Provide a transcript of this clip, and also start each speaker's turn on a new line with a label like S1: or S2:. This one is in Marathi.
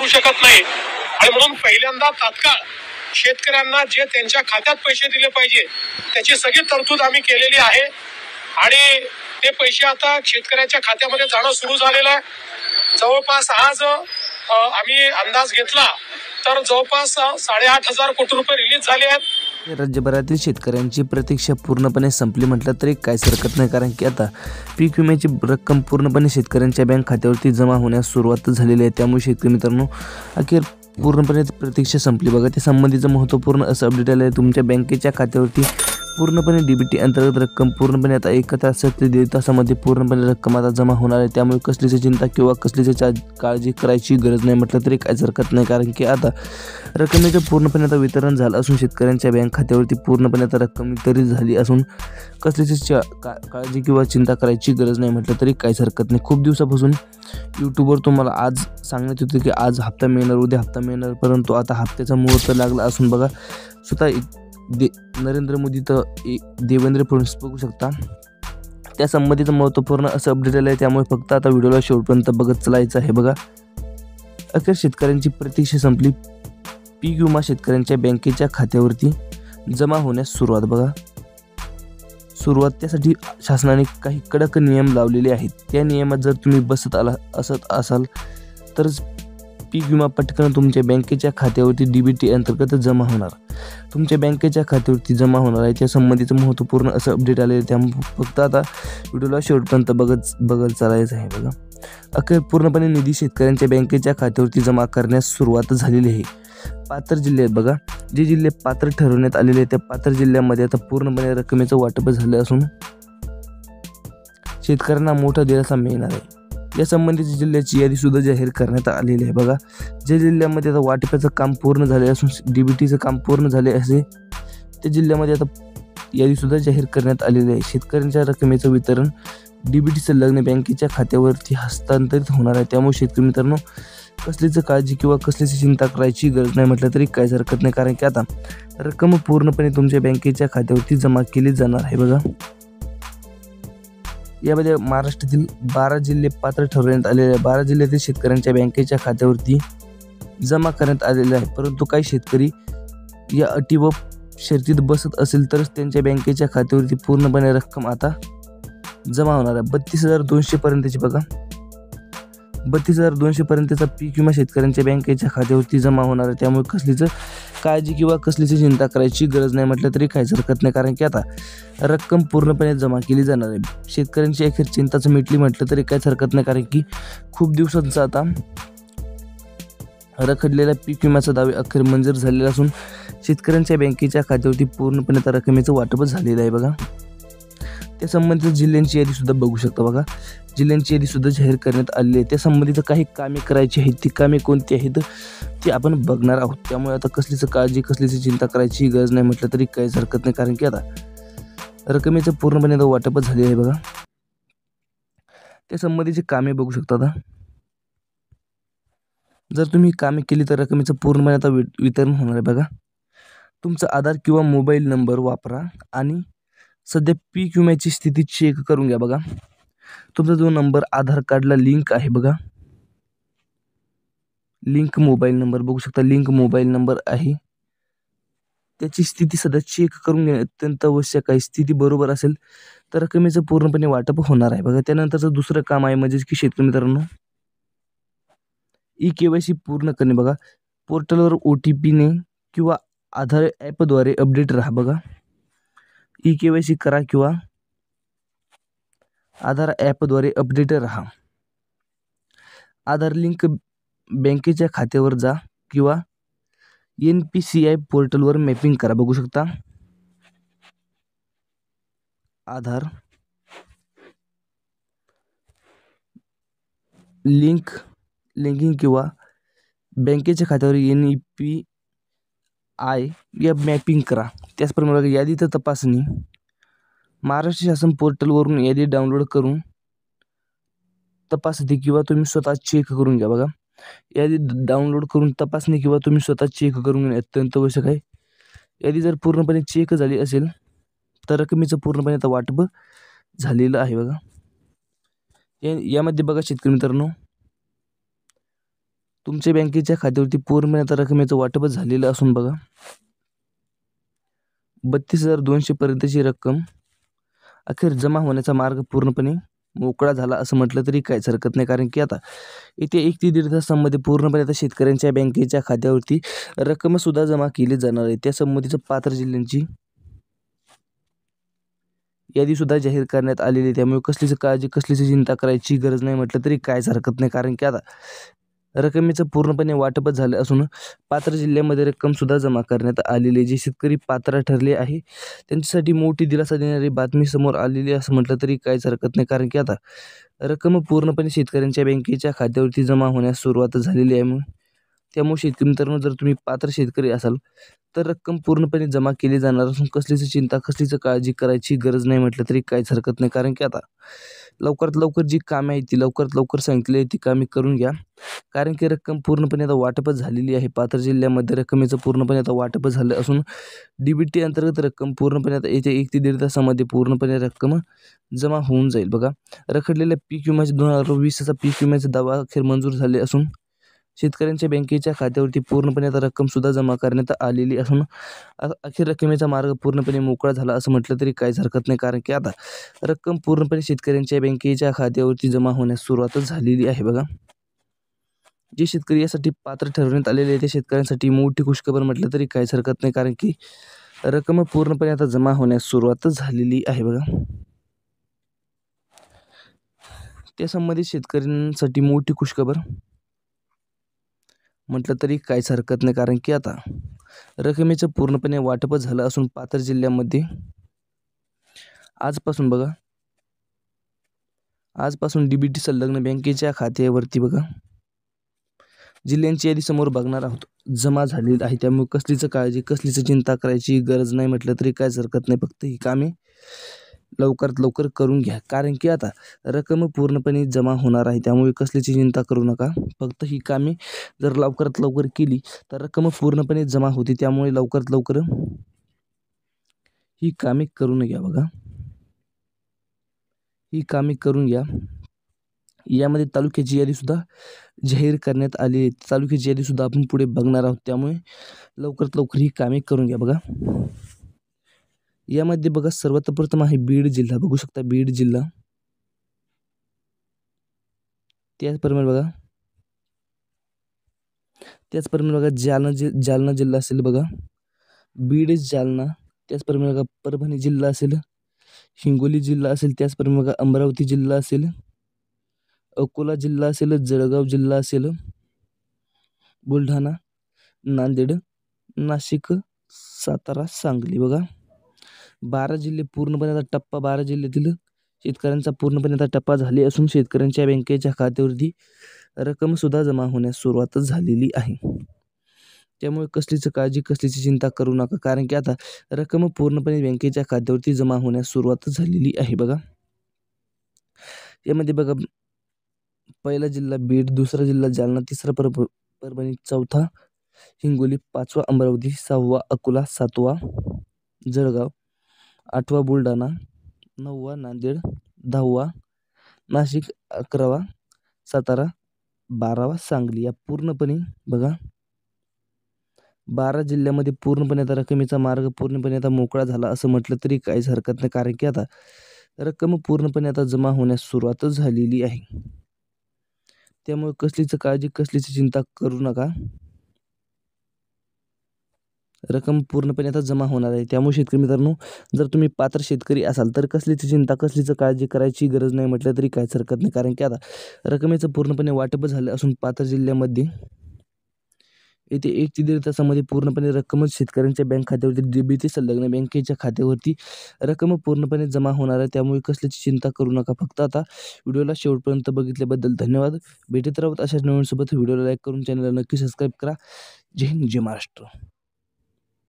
S1: करू शकत नाही आणि म्हणून पहिल्यांदा तात्काळ शेतकऱ्यांना जे त्यांच्या खात्यात पैसे दिले पाहिजे त्याची सगळी तरतूद आम्ही केलेली आहे आणि ते पैसे आता शेतकऱ्यांच्या खात्यामध्ये जाणं सुरू झालेलं आहे। जवळपास आज आम्ही अंदाज घेतला तर जवळपास 8,500 कोटी रुपये रिलीज झाले आहेत।
S2: राज्यभरातील शेतकऱ्यांची प्रतीक्षा पूर्णपणे संपली म्हटलं तरी काहीच हरकत नाही, कारण की आता पीक विम्याची रक्कम पूर्णपणे शेतकऱ्यांच्या बँक खात्यावरती जमा होण्यास सुरुवात झालेली आहे। त्यामुळे शेतकरी मित्रांनो अखेर पूर्णपणे प्रतीक्षा संपली बघा। त्या संबंधीचं महत्त्वपूर्ण असं अपडेट आलं आहे। तुमच्या बँकेच्या खात्यावरती पूर्णपणे डीबीटी अंतर्गत रक्कम पूर्णपणे आता 1 तास ते 1.5 तासामध्ये पूर्णपणे रक्कम आता जमा होणार आहे। त्यामुळे कसलीची चिंता किंवा कसलीची काळजी करायची गरज नाही म्हटलं तरी काहीच हरकत नाही, कारण की आता रकमेचं पूर्णपणे आता वितरण झालं असून शेतकऱ्यांच्या बँक खात्यावरती पूर्णपणे आता रक्कम वितरित झाली असून कसलीची काळजी किंवा चिंता करायची गरज नाही म्हटलं तरी काहीच हरकत नाही। खूप दिवसापासून यूट्यूबवर तुम्हाला आज सांगण्यात होते की आज हप्ता मिळणार, उद्या हप्ता मिळणार, परंतु आता हप्त्याचा मुहूर्त लागला असून बघा स्वतः नरेंद्र मोदी तर देवेंद्र फडणवीस बघू शकता त्या संबंधीचं महत्त्वपूर्ण असं अपडेट आलं आहे। त्यामुळे फक्त आता व्हिडिओला शेवटपर्यंत बघत चालायचं आहे बघा। अखेर शेतकऱ्यांची प्रतीक्षा संपली। पीक विमा शेतकऱ्यांच्या बँकेच्या खात्यावरती जमा होण्यास सुरुवात बघा। त्यासाठी शासनाने काही कडक नियम लावलेले आहेत। त्या नियमात जर तुम्ही असत असाल तरच पीक विमा पटकन तुमच्या बँकेच्या खात्यावरती डीबीटी अंतर्गत जमा होणार, तुमच्या बँकेच्या खात्यावरती जमा होणार आहे। त्या संबंधीचं महत्त्वपूर्ण असं अपडेट आले आहे। त्यामुळे फक्त आता व्हिडिओला शेवटपर्यंत बघत चालायचं आहे बघा। अखेर पूर्णपणे निधी शेतकऱ्यांच्या बँकेच्या खात्यावरती जमा करण्यास सुरुवात झालेली आहे। पात्र जिल्हे आहेत बघा, जे जिल्हे पात्र ठरवण्यात आलेले आहेत त्या पात्र जिल्ह्यामध्ये आता पूर्णपणे रकमेचं वाटप झालं असून शेतकऱ्यांना मोठा दिलासा मिळणार आहे। या संबंधित जिल्ह्याची यादी सुद्धा जाहीर करण्यात आलेली आहे बघा। ज्या जिल्ह्यामध्ये आता वाटपाचं काम पूर्ण झाले असून डीबीटीचं काम पूर्ण झाले असे त्या जिल्ह्यामध्ये आता यादी सुद्धा जाहीर करण्यात आलेली आहे। शेतकऱ्यांच्या रकमेचं वितरण डीबीटी संलग्न बँकेच्या खात्यावरती हस्तांतरित होणार आहे। त्यामुळे शेतकरी मित्रांनो कसलीच काळजी किंवा कसलीची चिंता करायची गरज नाही म्हटलं तरी काहीच हरकत नाही, कारण की आता रक्कम पूर्णपणे तुमच्या बँकेच्या खात्यावरती जमा केली जाणार आहे बघा। यामध्ये महाराष्ट्रातील 12 जिल्हे पात्र ठरवण्यात आलेले आहे। 12 जिल्ह्यातील शेतकऱ्यांच्या बँकेच्या खात्यावरती जमा करण्यात आलेले आहे, परंतु काही शेतकरी या अटी व शर्तीत बसत असेल तरच त्यांच्या बँकेच्या खात्यावरती पूर्णपणे रक्कम आता जमा होणार आहे। 32,200 पर्यंतची बघा, 32,200 पर्यंतचा पीक विमा शेतकऱ्यांच्या बँकेच्या खात्यावरती जमा होणार आहे। त्यामुळे कसलीच काळजी किंवा कसलीची चिंता करायची गरज नाही म्हटलं तरी काहीच हरकत नाही, कारण की आता रक्कम पूर्णपणे जमा केली जाणार आहे। शेतकऱ्यांची अखेर चिंताच मिटली म्हटलं तरी काहीच हरकत नाही, कारण की खूप दिवसांचा आता रखडलेला पीक विम्याचा दावे अखेर मंजूर झालेला असून शेतकऱ्यांच्या बँकेच्या खात्यावरती पूर्णपणे आता रकमेचं वाटप झालेलं आहे बघा। त्या संबंधित जिल्ह्यांची यादी सुद्धा बघू शकता बघा, जिल्ह्यांची यादी सुद्धा जाहीर करण्यात आलेली आहे। त्या संबंधित काही कामे करायची आहेत, ती कामे कोणती आहेत ती आपण बघणार आहोत। त्यामुळे आता कसलीच काळजी कसलीची चिंता करायची गरज नाही म्हटलं तरी काहीच हरकत नाही, कारण की आता रकमेचं पूर्णपणे आता वाटप झाले आहे बघा। त्या संबंधीची कामे बघू शकता आता जर तुम्ही कामे केली तर रकमेचं पूर्णपणे आता वितरण होणार आहे बघा। तुमचा आधार किंवा मोबाईल नंबर वापरा आणि सध्या पीक विम्याची स्थिती चेक करून घ्या बघा। तुमचा जो नंबर आधार कार्डला लिंक आहे बघा, लिंक मोबाईल नंबर बघू शकता, लिंक मोबाईल नंबर आहे, त्याची स्थिती सध्या चेक करून घेणे अत्यंत आवश्यक आहे। स्थिती बरोबर असेल तर रकमेचं पूर्णपणे वाटप होणार आहे बघा। त्यानंतरचं दुसरं काम आहे म्हणजे की शेतकरी मित्रांनो KYC पूर्ण करणे बघा। पोर्टलवर OTP ने किंवा आधार ॲपद्वारे अपडेट राहा बघा। KYC करा किंवा आधार ॲपद्वारे अपडेट राहा। आधार लिंक बँकेच्या खात्यावर जा किंवा NPCI पोर्टलवर मॅपिंग करा बघू शकता। आधार लिंकिंग किंवा बँकेच्या खात्यावर NPCI या मॅपिंग करा। त्याचप्रमाणे यादी तपासणी महाराष्ट्र शासन पोर्टलवरून यादी डाउनलोड करून तपासणी किंवा तुम्ही स्वतः चेक करून घ्या बघा। यादी डाउनलोड करून तपासणी किंवा तुम्ही स्वतः चेक करून घेणे अत्यंत आवश्यक आहे। यादी जर पूर्णपणे चेक झाली असेल तर रकमेचं पूर्णपणे आता वाटप झालेलं आहे बघा। यामध्ये बघा शेतकरी मित्रांनो तुमच्या बँकेच्या खात्यावरती पूर्णपणे आता रकमेचं वाटपच झालेलं असून बघा 32,200 पर्यंतची रक्कम अखेर जमा होण्याचा मार्ग पूर्णपणे मोकळा झाला असं म्हटलं तरी काहीच हरकत नाही, कारण की आता येत्या 1 ते 1.5 तासांमध्ये पूर्णपणे आता शेतकऱ्यांच्या बँकेच्या खात्यावरती रक्कमसुद्धा जमा केली जाणार आहे. त्या संबंधीचं पात्र जिल्ह्यांची यादी सुद्धा जाहीर करण्यात आलेली आहे. त्यामुळे कसलीच काळजी कसलीच चिंता करायची गरज नाही म्हटलं तरी काहीच हरकत नाही, कारण की आता रकमेचं पूर्णपणे वाटपच झालं असून पात्र जिल्ह्यामध्ये रक्कमसुद्धा जमा करण्यात आलेली आहे. जे शेतकरी पात्र ठरले आहे त्यांच्यासाठी मोठी दिलासा देणारी बातमी समोर आलेली असं म्हटलं तरी काहीच हरकत नाही, कारण की आता रक्कम पूर्णपणे शेतकऱ्यांच्या बँकेच्या खात्यावरती जमा होण्यास सुरुवात झालेली आहे. त्यामुळे शेतकरी मित्रांनो, जर तुम्ही पात्र शेतकरी असाल तर रक्कम पूर्णपणे जमा केली जाणार असून कसलीच चिंता कसलीच काळजी करायची गरज नाही म्हटलं तरी काहीच हरकत नाही, कारण की आता लवकरात लवकर जी कामे आहेत ती लवकरात लवकर सांगितली आहे ती कामे करून घ्या, कारण की रक्कम पूर्णपणे आता वाटपच झालेली आहे. पात्र जिल्ह्यामध्ये रकमेचं पूर्णपणे आता वाटपच झालं असून DBT अंतर्गत रक्कम पूर्णपणे आता येत्या 1 ते 1.5 तासामध्ये पूर्णपणे रक्कम जमा होऊन जाईल. बघा, रखडलेल्या पीक विम्याचे 2020चा पीक विम्याचे दावा अखेर मंजूर झाले असून शेतकऱ्यांच्या बँकेच्या खात्यावरती पूर्णपणे आता रक्कमसुद्धा जमा करण्यात आलेली असून अखेर रकमेचा मार्ग पूर्णपणे मोकळा झाला असं म्हटलं तरी काहीच हरकत नाही, कारण की आता रक्कम पूर्णपणे शेतकऱ्यांच्या बँकेच्या खात्यावरती जमा होण्यास सुरुवातच झालेली आहे. बघा, जे शेतकरी यासाठी पात्र ठरवण्यात आलेले आहे त्या शेतकऱ्यांसाठी मोठी खुशखबर म्हटलं तरी काहीच हरकत नाही, कारण की रक्कम पूर्णपणे आता जमा होण्यास सुरुवातच झालेली आहे. बघा, त्या संबंधित शेतकऱ्यांसाठी मोठी खुशखबर म्हटलं तरी काहीच हरकत नाही, कारण की आता रकमेचं पूर्णपणे वाटपच झालं असून पात्र जिल्ह्यामध्ये आजपासून DBT संलग्न बँकेच्या खात्यावरती बघा जिल्ह्यांची यादी समोर बघणार आहोत जमा झालेली आहे. त्यामुळे कसलीच काळजी कसलीच चिंता करायची गरज नाही म्हटलं तरी काहीच हरकत नाही. फक्त ही कामे लवकरात लवकर करून घ्या, कारण की आता रक्कम पूर्णपणे जमा होणार आहे. त्यामुळे कसलीची चिंता करू नका. फक्त ही कामे जर लवकरात लवकर केली तर रक्कम पूर्णपणे जमा होते. त्यामुळे लवकरात लवकर ही कामे करून घ्या. बघा, ही कामे करून घ्या. यामध्ये तालुक्याची यादी सुद्धा जाहीर करण्यात आली आहे. तालुक्याची यादी सुद्धा आपण पुढे बघणार आहोत. त्यामुळे लवकरात लवकर ही कामे करून घ्या. बघा, यामध्ये बघा सर्वात प्रथम आहे बीड जिल्हा. बघू शकता बीड जिल्हा. त्याचप्रमाणे बघा जालना जिल्हा असेल. बघा, बीड जालना. त्याचप्रमाणे बघा परभणी जिल्हा असेल, हिंगोली जिल्हा असेल. त्याचप्रमाणे बघा अमरावती जिल्हा असेल, अकोला जिल्हा असेल, जळगाव जिल्हा असेल, बुलढाणा, नांदेड, नाशिक, सातारा, सांगली. बघा 12 जिल्हे पूर्णपणे आता टप्पा 12 जिल्ह्यातील शेतकऱ्यांचा पूर्णपणे आता टप्पा झाले असून शेतकऱ्यांच्या बँकेच्या खात्यावरती रक्कम सुद्धा जमा होण्यास सुरुवात झालेली आहे. त्यामुळे कसलीच काळजी कसलीची चिंता करू नका, कारण की आता रक्कम पूर्णपणे बँकेच्या खात्यावरती जमा होण्यास सुरुवात झालेली आहे. बघा, यामध्ये बघा पहिला जिल्हा बीड, दुसरा जिल्हा जालना, तिसरा परभणी, चौथा हिंगोली, पाचवा अमरावती, सहावा अकोला, सातवा जळगाव, आठवा बुलढाणा, नववा नांदेड, दहावा नाशिक, 11वा सातारा, 12वा सांगली. या पूर्णपणे बघा 12 जिल्ह्यामध्ये पूर्णपणे आता रकमेचा मार्ग पूर्णपणे आता मोकळा झाला असं म्हटलं तरी काहीच हरकत नाही, कारण की आता रक्कम पूर्णपणे आता जमा होण्यास सुरुवात झालेली आहे. त्यामुळे कसलीच काळजी कसलीच चिंता करू नका. रक्कम पूर्णपणे आता जमा होणार आहे. त्यामुळे शेतकरी मित्रांनो, जर तुम्ही पात्र शेतकरी असाल तर कसलीच चिंता कसलीच काळजी करायची गरज नाही म्हटलं तरी काहीच हरकत नाही, कारण की आता रकमेचं पूर्णपणे वाटप झालं असून पात्र जिल्ह्यामध्ये येथे 1 ते 1.5 तासामध्ये पूर्णपणे रक्कम शेतकऱ्यांच्या बँक खात्यावरती DBT संलग्न बँकेच्या खात्यावरती रक्कम पूर्णपणे जमा होणार आहे. त्यामुळे कसलीची चिंता करू नका. फक्त आता व्हिडिओला शेवटपर्यंत बघितल्याबद्दल धन्यवाद. भेटत राहत अशाच नवीन सोबत व्हिडिओला लाईक करून चॅनलला नक्की सबस्क्राईब करा. जय हिंद, जय महाराष्ट्र.